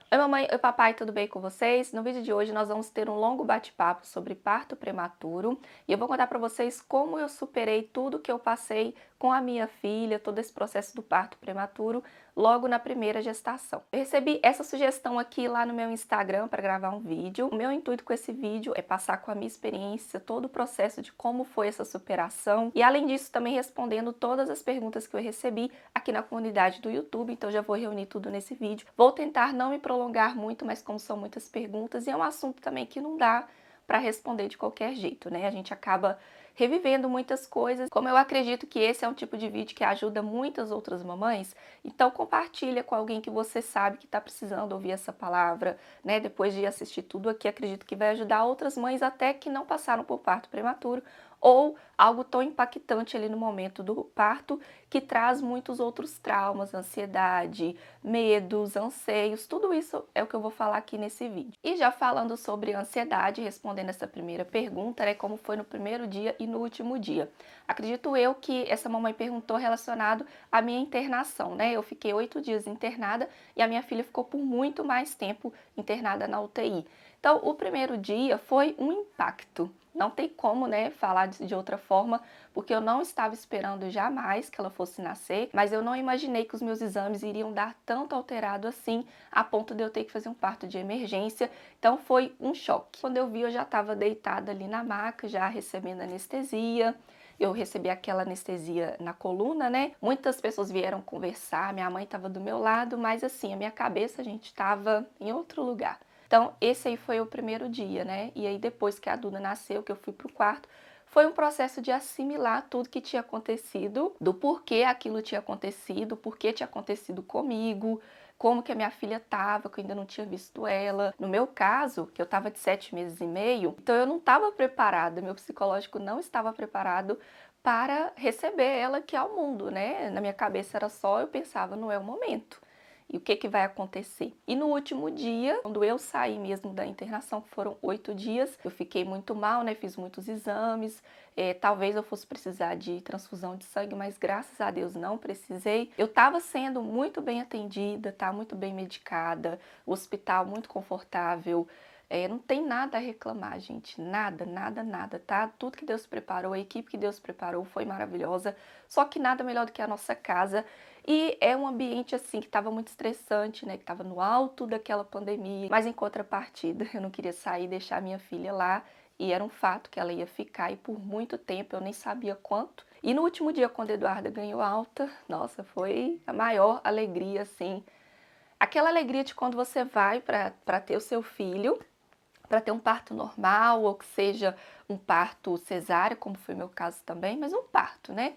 Oi mamãe, oi papai, tudo bem com vocês? No vídeo de hoje nós vamos ter um longo bate-papo sobre parto prematuro e eu vou contar para vocês como eu superei tudo que eu passei com a minha filha, todo esse processo do parto prematuro, logo na primeira gestação. Eu recebi essa sugestão aqui lá no meu Instagram para gravar um vídeo. O meu intuito com esse vídeo é passar com a minha experiência, todo o processo de como foi essa superação e além disso também respondendo todas as perguntas que eu recebi aqui na comunidade do YouTube, então já vou reunir tudo nesse vídeo. Vou tentar não me prolongar muito, mas como são muitas perguntas e é um assunto também que não dá para responder de qualquer jeito, né? A gente acaba revivendo muitas coisas. Como eu acredito que esse é um tipo de vídeo que ajuda muitas outras mamães, então compartilha com alguém que você sabe que está precisando ouvir essa palavra, né? Depois de assistir tudo aqui, acredito que vai ajudar outras mães até que não passaram por parto prematuro ou algo tão impactante ali no momento do parto que traz muitos outros traumas, ansiedade, medos, anseios, tudo isso é o que eu vou falar aqui nesse vídeo. E já falando sobre ansiedade, respondendo essa primeira pergunta, né, como foi no primeiro dia e no último dia. Acredito eu que essa mamãe perguntou relacionado à minha internação, né? Eu fiquei 8 dias internada e a minha filha ficou por muito mais tempo internada na UTI. Então, o primeiro dia foi um impacto. Não tem como, né, falar de outra forma, porque eu não estava esperando jamais que ela fosse nascer, mas eu não imaginei que os meus exames iriam dar tanto alterado assim, a ponto de eu ter que fazer um parto de emergência. Então foi um choque. Quando eu vi, eu já estava deitada ali na maca, já recebendo anestesia. Eu recebi aquela anestesia na coluna, né? Muitas pessoas vieram conversar, minha mãe estava do meu lado, mas assim, a minha cabeça, a gente, estava em outro lugar. Então, esse aí foi o primeiro dia, né? E aí, depois que a Duda nasceu, que eu fui pro quarto, foi um processo de assimilar tudo que tinha acontecido, do porquê aquilo tinha acontecido, porquê tinha acontecido comigo, como que a minha filha tava, que eu ainda não tinha visto ela. No meu caso, que eu tava de 7 meses e meio, então eu não estava preparada, meu psicológico não estava preparado para receber ela aqui ao mundo, né? Na minha cabeça era só, eu pensava, não é o momento. E o que vai acontecer? E no último dia, quando eu saí mesmo da internação, que foram 8 dias, eu fiquei muito mal, né? Fiz muitos exames, talvez eu fosse precisar de transfusão de sangue, mas graças a Deus não precisei. Eu estava sendo muito bem atendida, tá? Muito bem medicada, o hospital muito confortável. Não tem nada a reclamar, gente. Nada, nada, nada, tá? Tudo que Deus preparou, a equipe que Deus preparou foi maravilhosa. Só que nada melhor do que a nossa casa. E é um ambiente assim que estava muito estressante, né? Que estava no alto daquela pandemia. Mas em contrapartida, eu não queria sair e deixar minha filha lá. E era um fato que ela ia ficar e por muito tempo eu nem sabia quanto. E no último dia, quando a Eduarda ganhou alta, nossa, foi a maior alegria, assim. Aquela alegria de quando você vai para ter o seu filho, para ter um parto normal, ou que seja um parto cesáreo, como foi meu caso também, mas um parto, né?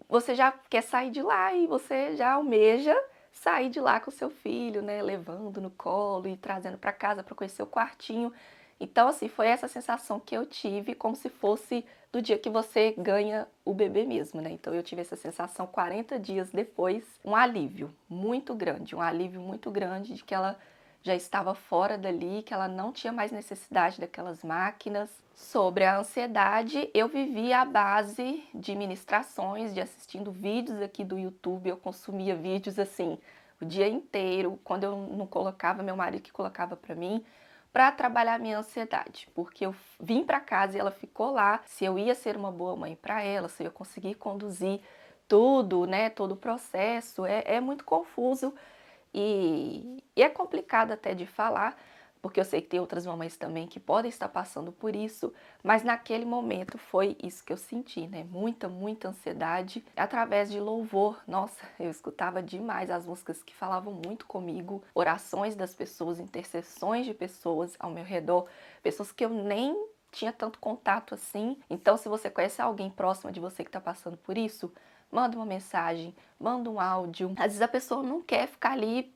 Você já quer sair de lá e você já almeja sair de lá com o seu filho, né, levando no colo e trazendo para casa para conhecer o quartinho. Então, assim, foi essa sensação que eu tive, como se fosse do dia que você ganha o bebê mesmo, né? Então, eu tive essa sensação 40 dias depois, um alívio muito grande de que ela já estava fora dali, que ela não tinha mais necessidade daquelas máquinas. Sobre a ansiedade, eu vivi à base de ministrações, de assistindo vídeos aqui do YouTube, eu consumia vídeos assim o dia inteiro, quando eu não colocava, meu marido que colocava para mim, para trabalhar a minha ansiedade, porque eu vim para casa e ela ficou lá, se eu ia ser uma boa mãe para ela, se eu ia conseguir conduzir tudo, né, todo o processo, é muito confuso e é complicado até de falar, porque eu sei que tem outras mamães também que podem estar passando por isso, mas naquele momento foi isso que eu senti, né? Muita, muita ansiedade. Através de louvor, nossa, eu escutava demais as músicas que falavam muito comigo, orações das pessoas, intercessões de pessoas ao meu redor, pessoas que eu nem tinha tanto contato assim. Então, se você conhece alguém próximo de você que está passando por isso, manda uma mensagem, manda um áudio. Às vezes a pessoa não quer ficar ali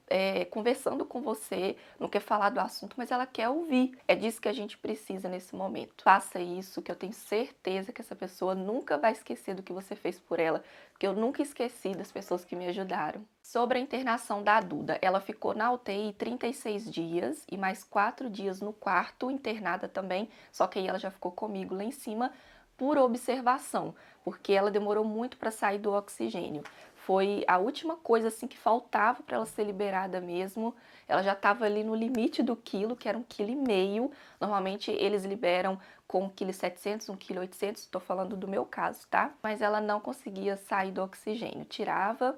conversando com você, não quer falar do assunto, mas ela quer ouvir. É disso que a gente precisa nesse momento. Faça isso, que eu tenho certeza que essa pessoa nunca vai esquecer do que você fez por ela, porque eu nunca esqueci das pessoas que me ajudaram. Sobre a internação da Duda, ela ficou na UTI 36 dias e mais 4 dias no quarto, internada também, só que aí ela já ficou comigo lá em cima por observação, porque ela demorou muito para sair do oxigênio. foi a última coisa assim que faltava para ela ser liberada mesmo. Ela já estava ali no limite do quilo, que era 1,5 kg. Normalmente eles liberam com 1,7 kg, 1,8 kg, estou falando do meu caso, tá? Mas ela não conseguia sair do oxigênio, tirava.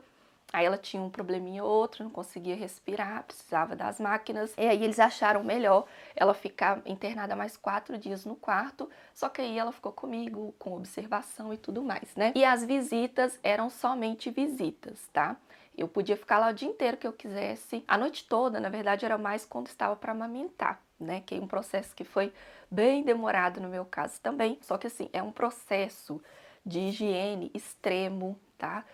Aí ela tinha um probleminha ou outro, não conseguia respirar, precisava das máquinas. E aí eles acharam melhor ela ficar internada mais 4 dias no quarto. Só que aí ela ficou comigo, com observação e tudo mais, né? E as visitas eram somente visitas, tá? Eu podia ficar lá o dia inteiro que eu quisesse. A noite toda, na verdade, era mais quando estava para amamentar, né? Que é um processo que foi bem demorado no meu caso também. Só que assim, é um processo de higiene extremo, tá?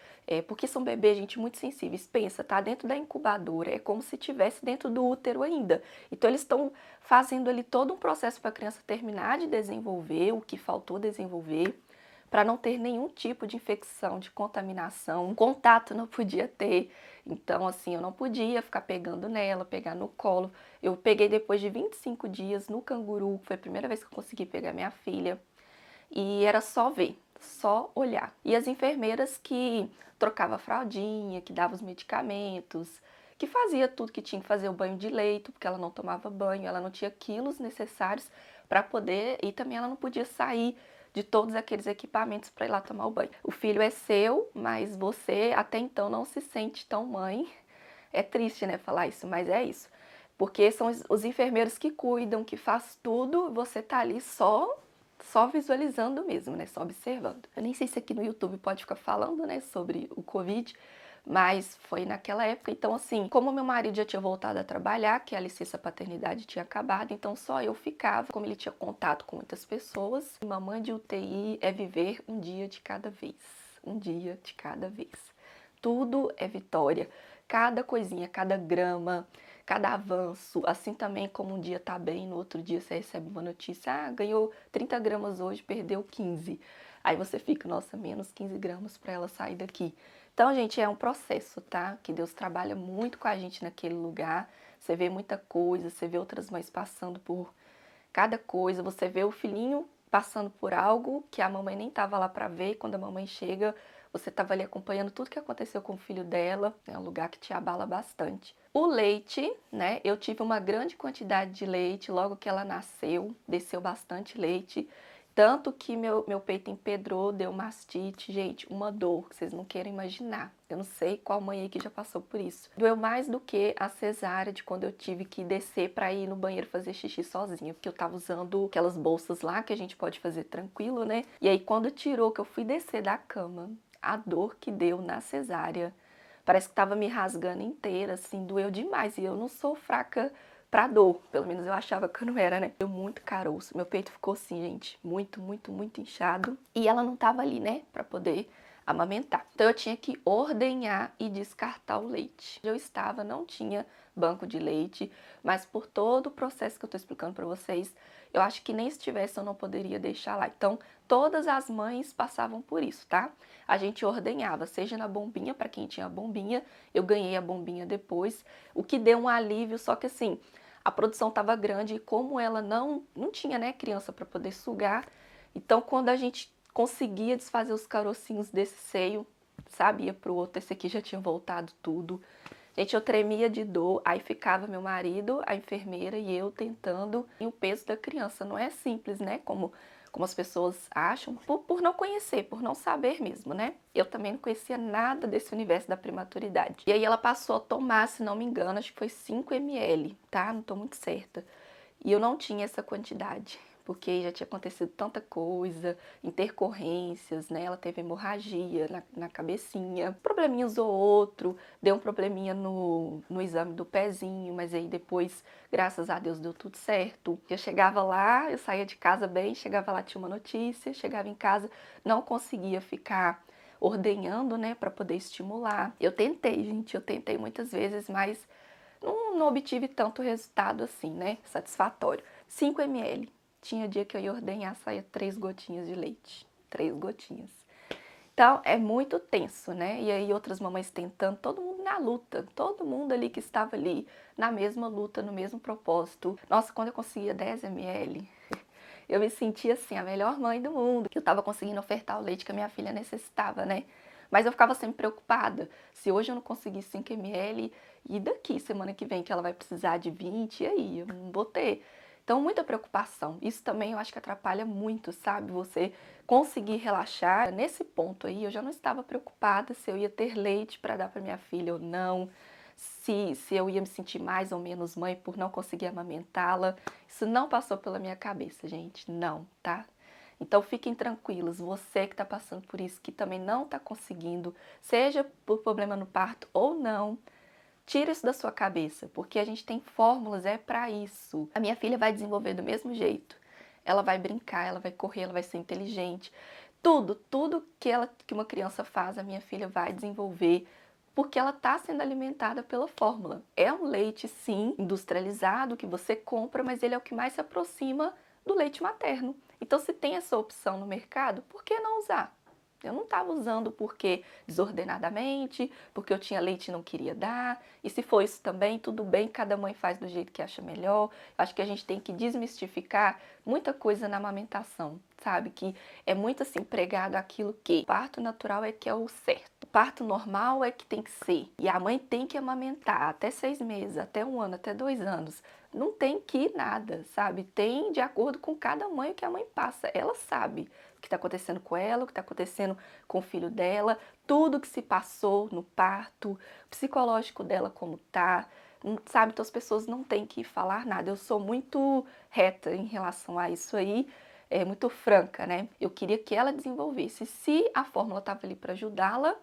Porque são bebês, gente, muito sensíveis. Pensa, tá dentro da incubadora, é como se estivesse dentro do útero ainda. Então eles estão fazendo ali todo um processo para a criança terminar de desenvolver o que faltou desenvolver, para não ter nenhum tipo de infecção, de contaminação. Contato não podia ter. Então, assim, eu não podia ficar pegando nela, pegar no colo. Eu peguei depois de 25 dias no canguru, foi a primeira vez que eu consegui pegar minha filha. E era só ver, só olhar. E as enfermeiras que trocava a fraldinha, que dava os medicamentos, que fazia tudo que tinha que fazer, o banho de leito, porque ela não tomava banho, ela não tinha quilos necessários para poder, e também ela não podia sair de todos aqueles equipamentos para ir lá tomar o banho. O filho é seu, mas você até então não se sente tão mãe. É triste, né, falar isso, mas é isso. Porque são os enfermeiros que cuidam, que faz tudo, você tá ali só visualizando mesmo, né? Só observando. Eu nem sei se aqui no YouTube pode ficar falando, né, sobre o Covid, mas foi naquela época. Então, assim, como meu marido já tinha voltado a trabalhar, que a licença paternidade tinha acabado, então só eu ficava. Como ele tinha contato com muitas pessoas, mamãe de UTI é viver um dia de cada vez. Um dia de cada vez. Tudo é vitória. Cada coisinha, cada grama, cada avanço, assim também como um dia tá bem, no outro dia você recebe uma notícia, ganhou 30 gramas hoje, perdeu 15. Aí você fica, nossa, menos 15 gramas para ela sair daqui. Então, gente, é um processo, tá? Que Deus trabalha muito com a gente naquele lugar. Você vê muita coisa, você vê outras mães passando por cada coisa, você vê o filhinho passando por algo que a mamãe nem estava lá para ver, e quando a mamãe chega, você estava ali acompanhando tudo que aconteceu com o filho dela, é um lugar que te abala bastante. O leite, né? Eu tive uma grande quantidade de leite logo que ela nasceu, desceu bastante leite. Tanto que meu peito empedrou, deu mastite, gente, uma dor que vocês não querem imaginar. Eu não sei qual mãe aí que já passou por isso. Doeu mais do que a cesárea de quando eu tive que descer para ir no banheiro fazer xixi sozinha, porque eu tava usando aquelas bolsas lá que a gente pode fazer tranquilo, né? E aí quando tirou que eu fui descer da cama, a dor que deu na cesárea, parece que tava me rasgando inteira, assim, doeu demais. E eu não sou fraca pra dor, pelo menos eu achava que eu não era, né? Deu muito caroço, meu peito ficou assim, gente, muito, muito, muito inchado. E ela não tava ali, né, pra poder amamentar. Então eu tinha que ordenhar e descartar o leite. Eu estava, não tinha banco de leite, mas por todo o processo que eu tô explicando pra vocês, eu acho que nem se tivesse eu não poderia deixar lá. Então, todas as mães passavam por isso, tá? A gente ordenhava, seja na bombinha, para quem tinha a bombinha, eu ganhei a bombinha depois, o que deu um alívio, só que assim, a produção estava grande e como ela não tinha, né, criança para poder sugar, então quando a gente conseguia desfazer os carocinhos desse seio, sabe, ia pro outro, esse aqui já tinha voltado tudo. Gente, eu tremia de dor, aí ficava meu marido, a enfermeira e eu tentando. E o peso da criança não é simples, né? Como as pessoas acham, por não conhecer, por não saber mesmo, né? Eu também não conhecia nada desse universo da prematuridade. E aí ela passou a tomar, se não me engano, acho que foi 5 ml, tá? Não tô muito certa. E eu não tinha essa quantidade, porque já tinha acontecido tanta coisa, intercorrências, né? Ela teve hemorragia na cabecinha, probleminhas ou outro, deu um probleminha no exame do pezinho, mas aí depois, graças a Deus, deu tudo certo. Eu chegava lá, eu saía de casa bem, chegava lá, tinha uma notícia, chegava em casa, não conseguia ficar ordenhando, né, para poder estimular. Eu tentei, gente, eu tentei muitas vezes, mas não obtive tanto resultado assim, né? Satisfatório. 5 ml. Tinha dia que eu ia ordenhar, saía 3 gotinhas de leite. 3 gotinhas. Então, é muito tenso, né? E aí outras mamães tentando, todo mundo na luta. Todo mundo ali que estava ali, na mesma luta, no mesmo propósito. Nossa, quando eu conseguia 10 ml, eu me sentia assim, a melhor mãe do mundo. Que eu estava conseguindo ofertar o leite que a minha filha necessitava, né? Mas eu ficava sempre preocupada. Se hoje eu não conseguir 5 ml, e daqui semana que vem que ela vai precisar de 20, e aí? Eu não vou ter. Então, muita preocupação. Isso também eu acho que atrapalha muito, sabe? Você conseguir relaxar. Nesse ponto aí, eu já não estava preocupada se eu ia ter leite para dar para minha filha ou não, se eu ia me sentir mais ou menos mãe por não conseguir amamentá-la. Isso não passou pela minha cabeça, gente. Não, tá? Então fiquem tranquilos, você que está passando por isso, que também não está conseguindo, seja por problema no parto ou não, tira isso da sua cabeça, porque a gente tem fórmulas, é para isso. A minha filha vai desenvolver do mesmo jeito. Ela vai brincar, ela vai correr, ela vai ser inteligente. Tudo que uma criança faz, a minha filha vai desenvolver, porque ela está sendo alimentada pela fórmula. É um leite, sim, industrializado, que você compra, mas ele é o que mais se aproxima do leite materno. Então, se tem essa opção no mercado, por que não usar? Eu não estava usando porque desordenadamente, porque eu tinha leite e não queria dar. E se for isso também, tudo bem, cada mãe faz do jeito que acha melhor. Acho que a gente tem que desmistificar muita coisa na amamentação, sabe? Que é muito assim pregado aquilo que o parto natural é que é o certo. O parto normal é que tem que ser. E a mãe tem que amamentar até 6 meses, até 1 ano, até 2 anos. Não tem que nada, sabe? Tem de acordo com cada mãe o que a mãe passa. Ela sabe o que está acontecendo com ela, o que está acontecendo com o filho dela, tudo que se passou no parto, o psicológico dela como tá, sabe? Então as pessoas não têm que falar nada. Eu sou muito reta em relação a isso aí, muito franca, né? Eu queria que ela desenvolvesse. Se a fórmula estava ali para ajudá-la,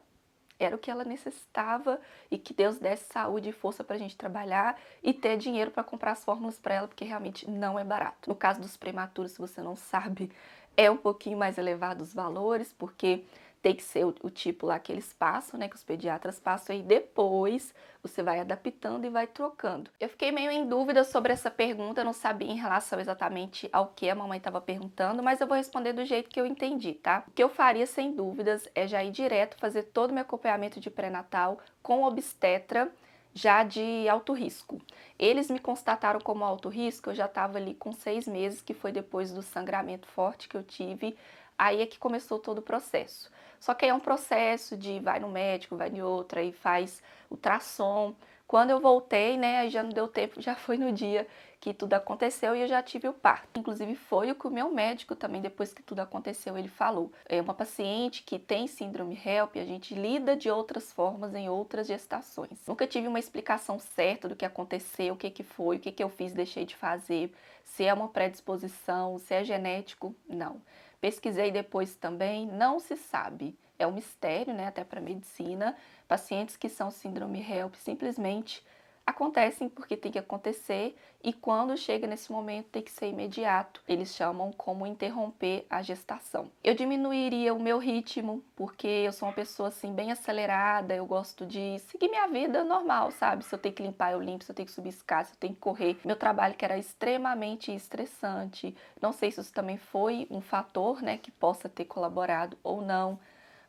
era o que ela necessitava, e que Deus desse saúde e força para a gente trabalhar e ter dinheiro para comprar as fórmulas para ela, porque realmente não é barato. No caso dos prematuros, se você não sabe, é um pouquinho mais elevado os valores, porque tem que ser o tipo lá que eles passam, né, que os pediatras passam, e depois você vai adaptando e vai trocando. Eu fiquei meio em dúvida sobre essa pergunta, não sabia em relação exatamente ao que a mamãe estava perguntando, mas eu vou responder do jeito que eu entendi, tá? O que eu faria, sem dúvidas, é já ir direto fazer todo o meu acompanhamento de pré-natal com obstetra, já de alto risco. Eles me constataram como alto risco, eu já estava ali com 6 meses, que foi depois do sangramento forte que eu tive, aí é que começou todo o processo. Só que aí é um processo de vai no médico, vai em outra, aí faz ultrassom. Quando eu voltei, né, aí já não deu tempo, já foi no dia que tudo aconteceu e eu já tive o parto. Inclusive foi o que o meu médico também, depois que tudo aconteceu, ele falou. É uma paciente que tem síndrome HELP, a gente lida de outras formas em outras gestações. Nunca tive uma explicação certa do que aconteceu, o que foi, o que eu fiz, deixei de fazer, se é uma predisposição, se é genético, não. Pesquisei depois também, não se sabe. É um mistério, né, até para a medicina. Pacientes que são síndrome HELP simplesmente acontecem porque tem que acontecer, e quando chega nesse momento tem que ser imediato. Eles chamam como interromper a gestação. Eu diminuiria o meu ritmo, porque eu sou uma pessoa assim bem acelerada, eu gosto de seguir minha vida normal, sabe? Se eu tenho que limpar, eu limpo, se eu tenho que subir escada, se eu tenho que correr. Meu trabalho que era extremamente estressante. Não sei se isso também foi um fator, né, que possa ter colaborado ou não,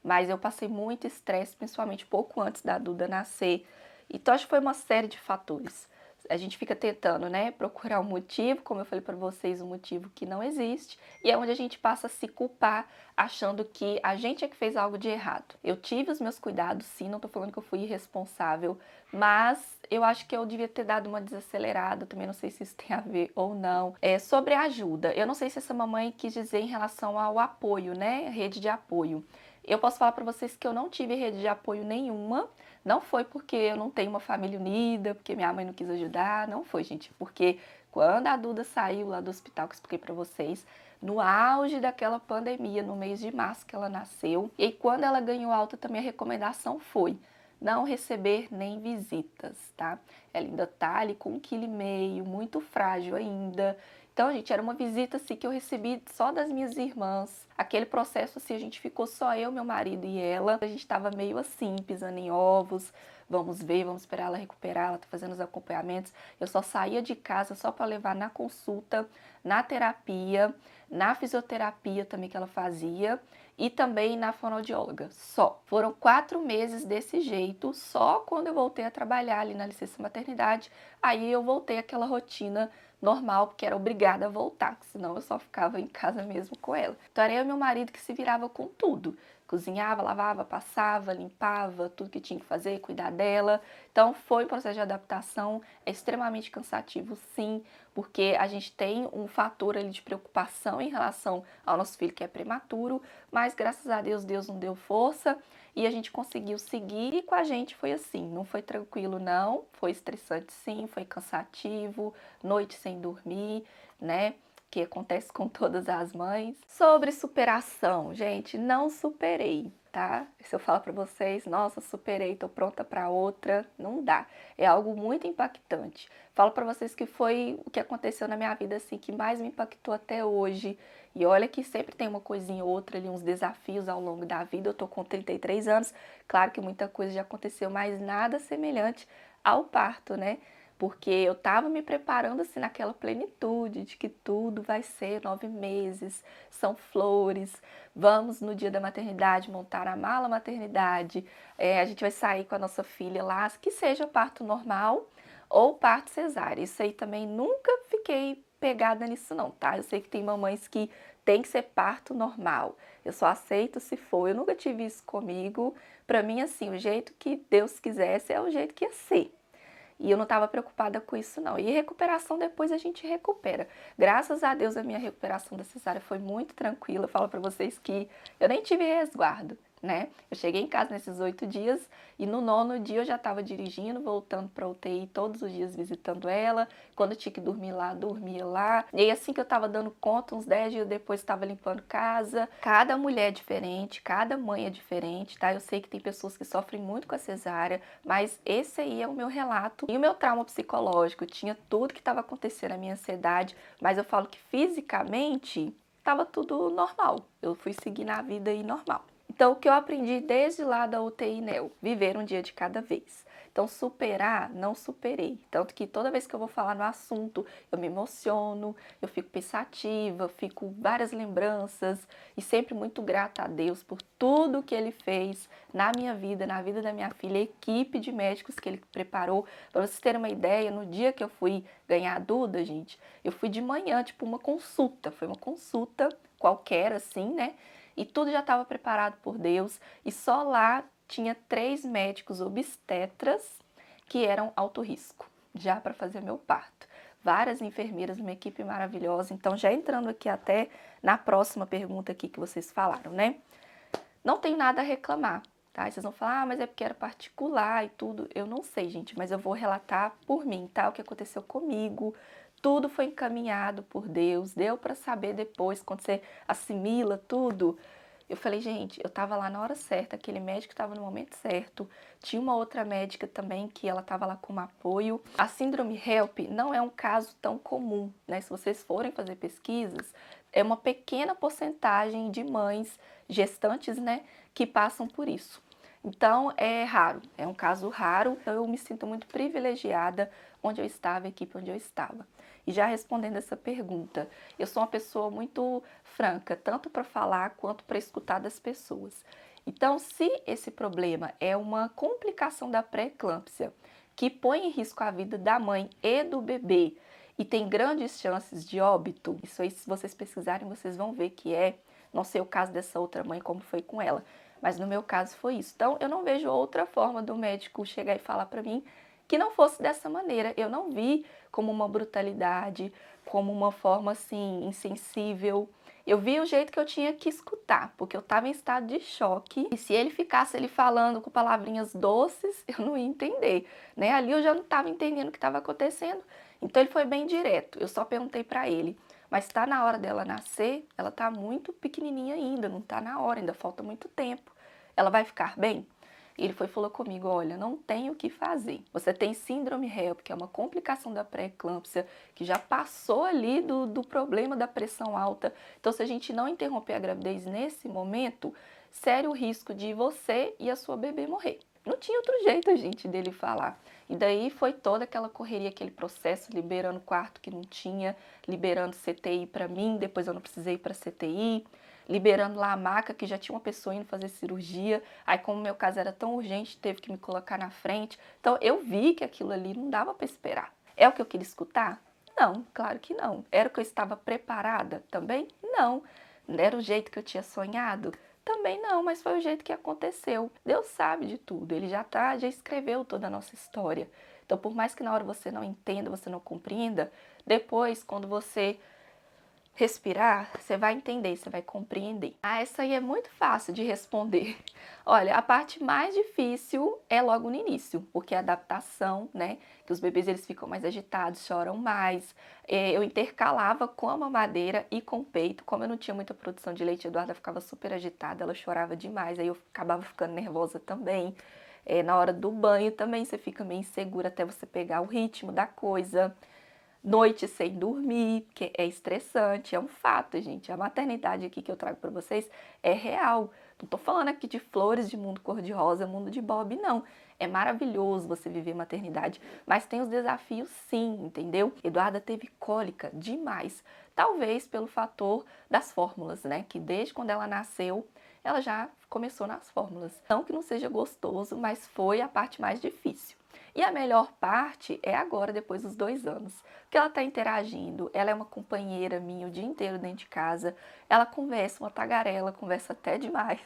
mas eu passei muito estresse, principalmente pouco antes da Duda nascer. Então, acho que foi uma série de fatores. A gente fica tentando, né, procurar um motivo, como eu falei para vocês, um motivo que não existe, e é onde a gente passa a se culpar, achando que a gente é que fez algo de errado. Eu tive os meus cuidados, sim, não tô falando que eu fui irresponsável, mas eu acho que eu devia ter dado uma desacelerada, também não sei se isso tem a ver ou não. Sobre a ajuda, eu não sei se essa mamãe quis dizer em relação ao apoio, né, rede de apoio. Eu posso falar para vocês que eu não tive rede de apoio nenhuma. Não foi porque eu não tenho uma família unida, porque minha mãe não quis ajudar, não foi, gente. Porque quando a Duda saiu lá do hospital, que eu expliquei para vocês, no auge daquela pandemia, no mês de março que ela nasceu, e aí quando ela ganhou alta também a recomendação foi não receber nem visitas, tá? Ela ainda tá ali com 1,5 kg, muito frágil ainda. Então, gente, era uma visita assim que eu recebi só das minhas irmãs. Aquele processo assim, a gente ficou só eu, meu marido e ela. A gente tava meio assim, pisando em ovos. Vamos ver, vamos esperar ela recuperar, ela tá fazendo os acompanhamentos. Eu só saía de casa só para levar na consulta, na terapia, na fisioterapia também que ela fazia, e também na fonoaudióloga, só. Foram 4 meses desse jeito, só quando eu voltei a trabalhar ali na licença maternidade, aí eu voltei àquela rotina normal, porque era obrigada a voltar, senão eu só ficava em casa mesmo com ela. Então era eu e meu marido que se virava com tudo. cozinhava, lavava, passava, limpava, tudo que tinha que fazer, cuidar dela. Então foi um processo de adaptação, é extremamente cansativo, sim, porque a gente tem um fator ali de preocupação em relação ao nosso filho que é prematuro, mas graças a Deus, Deus não deu força e a gente conseguiu seguir e com a gente foi assim, não foi tranquilo não, foi estressante sim, foi cansativo, noite sem dormir, né? Que acontece com todas as mães. Sobre superação, gente, não superei, tá? Se eu falar pra vocês, nossa, superei, tô pronta pra outra, não dá. É algo muito impactante. Falo pra vocês que foi o que aconteceu na minha vida, assim, que mais me impactou até hoje. E olha que sempre tem uma coisinha ou outra ali, uns desafios ao longo da vida. Eu tô com 33 anos, claro que muita coisa já aconteceu, mas nada semelhante ao parto, né? Porque eu estava me preparando assim naquela plenitude de que tudo vai ser 9 meses, são flores, vamos no dia da maternidade montar a mala maternidade, a gente vai sair com a nossa filha lá, que seja parto normal ou parto cesárea. Isso aí também nunca fiquei pegada nisso não, tá? Eu sei que tem mamães que tem que ser parto normal, eu só aceito se for, eu nunca tive isso comigo. Pra mim, assim, o jeito que Deus quisesse é o jeito que ia ser. E eu não estava preocupada com isso, não. E recuperação depois a gente recupera. Graças a Deus a minha recuperação da cesárea foi muito tranquila. Eu falo para vocês que eu nem tive resguardo, né? Eu cheguei em casa nesses 8 dias e no 9º dia eu já estava dirigindo, voltando para UTI todos os dias visitando ela. Quando eu tinha que dormir lá, dormia lá. E aí assim que eu estava dando conta, uns 10 dias depois estava limpando casa. Cada mulher é diferente, cada mãe é diferente, tá? Eu sei que tem pessoas que sofrem muito com a cesárea, mas esse aí é o meu relato e o meu trauma psicológico. Tinha tudo que estava acontecendo, a minha ansiedade, mas eu falo que fisicamente estava tudo normal. Eu fui seguir na vida aí normal. Então, o que eu aprendi desde lá da UTI NEO? Viver um dia de cada vez. Então, superar, não superei. Tanto que toda vez que eu vou falar no assunto, eu me emociono, eu fico pensativa, fico várias lembranças e sempre muito grata a Deus por tudo que Ele fez na minha vida, na vida da minha filha, a equipe de médicos que Ele preparou. Para vocês terem uma ideia, no dia que eu fui ganhar a Duda, gente, eu fui de manhã, tipo uma consulta. Foi uma consulta qualquer, assim, né? E tudo já estava preparado por Deus e só lá tinha 3 médicos obstetras que eram alto risco, já para fazer meu parto. Várias enfermeiras, uma equipe maravilhosa. Então, já entrando aqui até na próxima pergunta aqui que vocês falaram, né? Não tenho nada a reclamar, tá? Vocês vão falar, mas é porque era particular e tudo. Eu não sei, gente, mas eu vou relatar por mim, tá? O que aconteceu comigo. Tudo foi encaminhado por Deus, deu para saber depois, quando você assimila tudo. Eu falei, gente, eu tava lá na hora certa, aquele médico estava no momento certo. Tinha uma outra médica também que ela tava lá como apoio. A síndrome HELP não é um caso tão comum, né? Se vocês forem fazer pesquisas, é uma pequena porcentagem de mães gestantes, né, que passam por isso. Então, é raro, é um caso raro. Então, eu me sinto muito privilegiada onde eu estava, a equipe onde eu estava. E já respondendo essa pergunta, eu sou uma pessoa muito franca, tanto para falar quanto para escutar das pessoas. Então, se esse problema é uma complicação da pré-eclâmpsia, que põe em risco a vida da mãe e do bebê, e tem grandes chances de óbito, isso aí, se vocês pesquisarem, vocês vão ver que é. Não sei o caso dessa outra mãe, como foi com ela, mas no meu caso foi isso. Então, eu não vejo outra forma do médico chegar e falar para mim que não fosse dessa maneira. Eu não vi como uma brutalidade, como uma forma assim, insensível. Eu vi o jeito que eu tinha que escutar, porque eu estava em estado de choque. E se ele ficasse ali falando com palavrinhas doces, eu não ia entender, né? Ali eu já não estava entendendo o que estava acontecendo. Então ele foi bem direto. Eu só perguntei para ele, mas está na hora dela nascer? Ela está muito pequenininha ainda, não está na hora, ainda falta muito tempo. Ela vai ficar bem? E ele foi e falou comigo, olha, não tem o que fazer. Você tem síndrome HELP, que é uma complicação da pré-eclâmpsia, que já passou ali do problema da pressão alta. Então, se a gente não interromper a gravidez nesse momento, sério o risco de você e a sua bebê morrer. Não tinha outro jeito, gente, dele falar. E daí foi toda aquela correria, aquele processo, liberando quarto que não tinha, liberando CTI para mim, depois eu não precisei ir para CTI, liberando lá a maca, que já tinha uma pessoa indo fazer cirurgia. Aí, como o meu caso era tão urgente, teve que me colocar na frente. Então, eu vi que aquilo ali não dava para esperar. É o que eu queria escutar? Não, claro que não. Era o que eu estava preparada também? Não. Era o jeito que eu tinha sonhado? Também não, mas foi o jeito que aconteceu. Deus sabe de tudo, Ele já escreveu toda a nossa história. Então, por mais que na hora você não entenda, você não compreenda, depois, quando você respirar, você vai entender, você vai compreender. Ah, essa aí é muito fácil de responder. Olha, a parte mais difícil é logo no início, porque é a adaptação, né? Que os bebês eles ficam mais agitados, choram mais. Eu intercalava com a mamadeira e com o peito. Como eu não tinha muita produção de leite, a Eduarda ficava super agitada, ela chorava demais, aí eu acabava ficando nervosa também. Na hora do banho também você fica meio insegura até você pegar o ritmo da coisa. Noite sem dormir, que é estressante, é um fato, gente. A maternidade aqui que eu trago para vocês é real. Não tô falando aqui de flores de mundo cor-de-rosa, mundo de Bob, não. É maravilhoso você viver maternidade, mas tem os desafios sim, entendeu? Eduarda teve cólica demais, talvez pelo fator das fórmulas, né? Que desde quando ela nasceu, ela já começou nas fórmulas. Não que não seja gostoso, mas foi a parte mais difícil. E a melhor parte é agora, depois dos 2 anos, que ela está interagindo, ela é uma companheira minha o dia inteiro dentro de casa, ela conversa, uma tagarela, conversa até demais.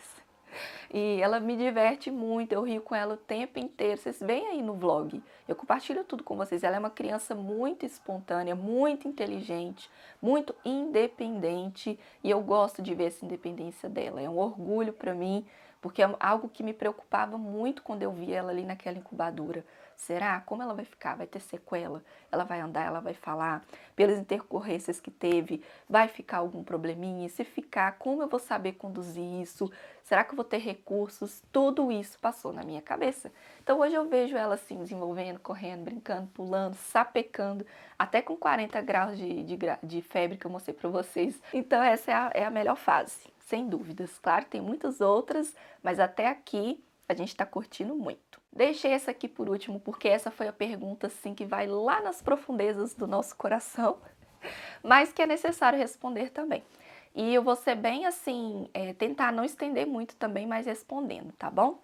E ela me diverte muito, eu rio com ela o tempo inteiro. Vocês veem aí no vlog, eu compartilho tudo com vocês. Ela é uma criança muito espontânea, muito inteligente, muito independente e eu gosto de ver essa independência dela. É um orgulho para mim, porque é algo que me preocupava muito quando eu via ela ali naquela incubadora. Será? Como ela vai ficar? Vai ter sequela? Ela vai andar, ela vai falar? Pelas intercorrências que teve, vai ficar algum probleminha? Se ficar, como eu vou saber conduzir isso? Será que eu vou ter recursos? Tudo isso passou na minha cabeça. Então hoje eu vejo ela assim, desenvolvendo, correndo, brincando, pulando, sapecando, até com 40 graus de febre que eu mostrei para vocês. Então essa é a melhor fase, sem dúvidas. Claro, tem muitas outras, mas até aqui a gente está curtindo muito. Deixei essa aqui por último, porque essa foi a pergunta assim que vai lá nas profundezas do nosso coração, mas que é necessário responder também. E eu vou ser bem assim, tentar não estender muito também, mas respondendo, tá bom?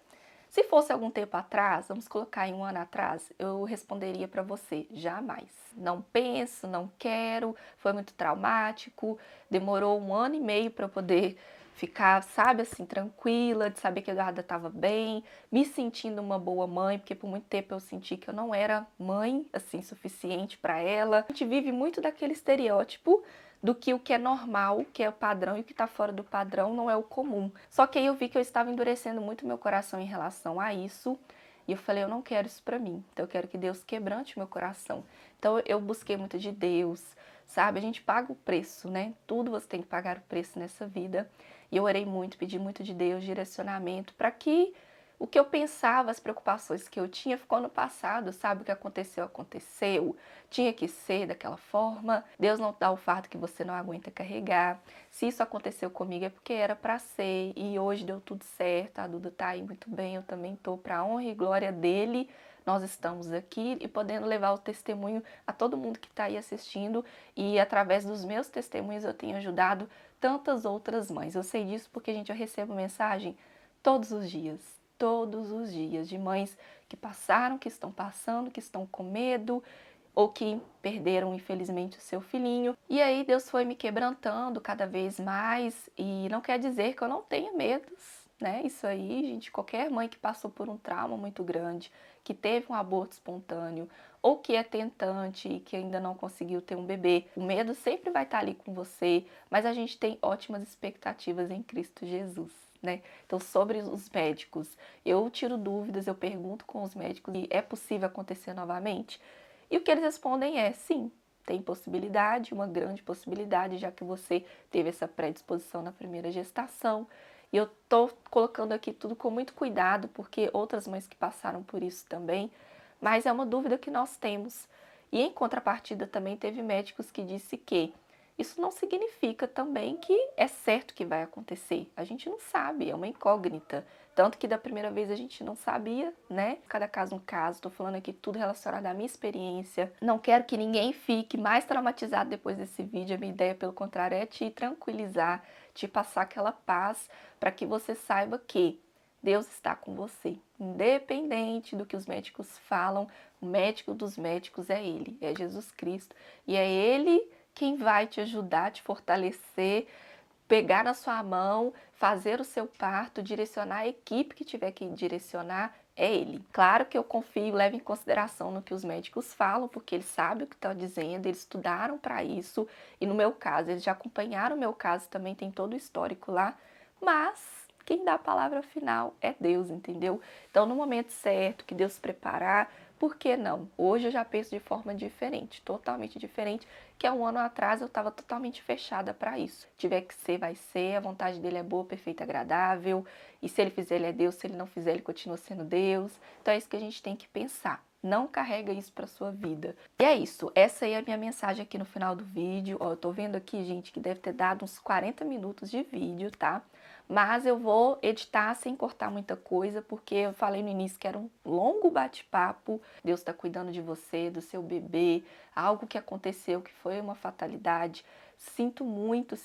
Se fosse algum tempo atrás, vamos colocar em 1 ano atrás, eu responderia para você, jamais. Não penso, não quero, foi muito traumático, demorou 1 ano e meio para eu poder ficar, sabe, assim, tranquila, de saber que a Eduarda estava bem, me sentindo uma boa mãe, porque por muito tempo eu senti que eu não era mãe, assim, suficiente para ela. A gente vive muito daquele estereótipo do que o que é normal, que é o padrão, e o que está fora do padrão não é o comum. Só que aí eu vi que eu estava endurecendo muito meu coração em relação a isso, e eu falei, eu não quero isso para mim, então eu quero que Deus quebrante meu coração. Então eu busquei muito de Deus, sabe? A gente paga o preço, né? Tudo você tem que pagar o preço nessa vida. E eu orei muito, pedi muito de Deus direcionamento para que o que eu pensava, as preocupações que eu tinha, ficou no passado, sabe? O que aconteceu, aconteceu. Tinha que ser daquela forma. Deus não dá o fardo que você não aguenta carregar. Se isso aconteceu comigo é porque era para ser. E hoje deu tudo certo. A Duda tá aí muito bem, eu também tô, para honra e glória dele. Nós estamos aqui e podendo levar o testemunho a todo mundo que está aí assistindo. E através dos meus testemunhos eu tenho ajudado tantas outras mães. Eu sei disso porque, gente, eu recebo mensagem todos os dias. Todos os dias, de mães que passaram, que estão passando, que estão com medo ou que perderam, infelizmente, o seu filhinho. E aí Deus foi me quebrantando cada vez mais e não quer dizer que eu não tenha medos, né? Isso aí, gente, qualquer mãe que passou por um trauma muito grande, que teve um aborto espontâneo ou que é tentante e que ainda não conseguiu ter um bebê, o medo sempre vai estar ali com você, mas a gente tem ótimas expectativas em Cristo Jesus. Né? Então, sobre os médicos, eu tiro dúvidas, eu pergunto com os médicos se é possível acontecer novamente. E o que eles respondem é sim, tem possibilidade, uma grande possibilidade, já que você teve essa predisposição na primeira gestação. E eu tô colocando aqui tudo com muito cuidado, porque outras mães que passaram por isso também, mas é uma dúvida que nós temos. E em contrapartida também teve médicos que disse que isso não significa também que é certo que vai acontecer. A gente não sabe, é uma incógnita. Tanto que da primeira vez a gente não sabia, né? Cada caso um caso. Tô falando aqui tudo relacionado à minha experiência. Não quero que ninguém fique mais traumatizado depois desse vídeo. A minha ideia, pelo contrário, é te tranquilizar, te passar aquela paz para que você saiba que Deus está com você. Independente do que os médicos falam, o médico dos médicos é Ele, é Jesus Cristo. E é Ele quem vai te ajudar, te fortalecer, pegar na sua mão, fazer o seu parto, direcionar a equipe que tiver que direcionar, é ele. Claro que eu confio, levo em consideração no que os médicos falam, porque eles sabem o que estão dizendo, eles estudaram para isso, e no meu caso, eles já acompanharam o meu caso, também tem todo o histórico lá, mas quem dá a palavra final é Deus, entendeu? Então, no momento certo, que Deus preparar, por que não? Hoje eu já penso de forma diferente, totalmente diferente, que há um ano atrás eu estava totalmente fechada para isso. Tiver que ser, vai ser, a vontade dele é boa, perfeita, agradável, e se ele fizer, ele é Deus, se ele não fizer, ele continua sendo Deus. Então é isso que a gente tem que pensar. Não carrega isso para sua vida. E é isso, essa aí é a minha mensagem aqui no final do vídeo. Ó, eu tô vendo aqui, gente, que deve ter dado uns 40 minutos de vídeo, tá? Mas eu vou editar sem cortar muita coisa, porque eu falei no início que era um longo bate-papo. Deus está cuidando de você, do seu bebê, algo que aconteceu que foi uma fatalidade. Sinto muito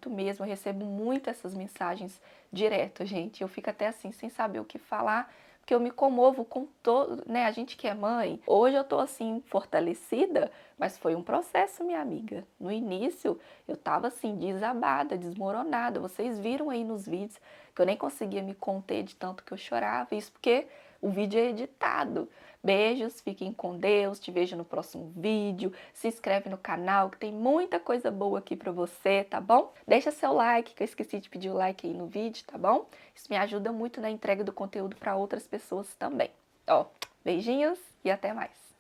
mesmo. Eu recebo muito essas mensagens direto, gente. Eu fico até assim, sem saber o que falar, porque eu me comovo com todo, né? A gente que é mãe, hoje eu tô assim, fortalecida, mas foi um processo, minha amiga. No início, eu tava assim, desabada, desmoronada. Vocês viram aí nos vídeos que eu nem conseguia me conter de tanto que eu chorava. Isso porque o vídeo é editado. Beijos, fiquem com Deus, te vejo no próximo vídeo. Se inscreve no canal que tem muita coisa boa aqui pra você, tá bom? Deixa seu like, que eu esqueci de pedir o like aí no vídeo, tá bom? Isso me ajuda muito na entrega do conteúdo para outras pessoas também. Ó, beijinhos e até mais.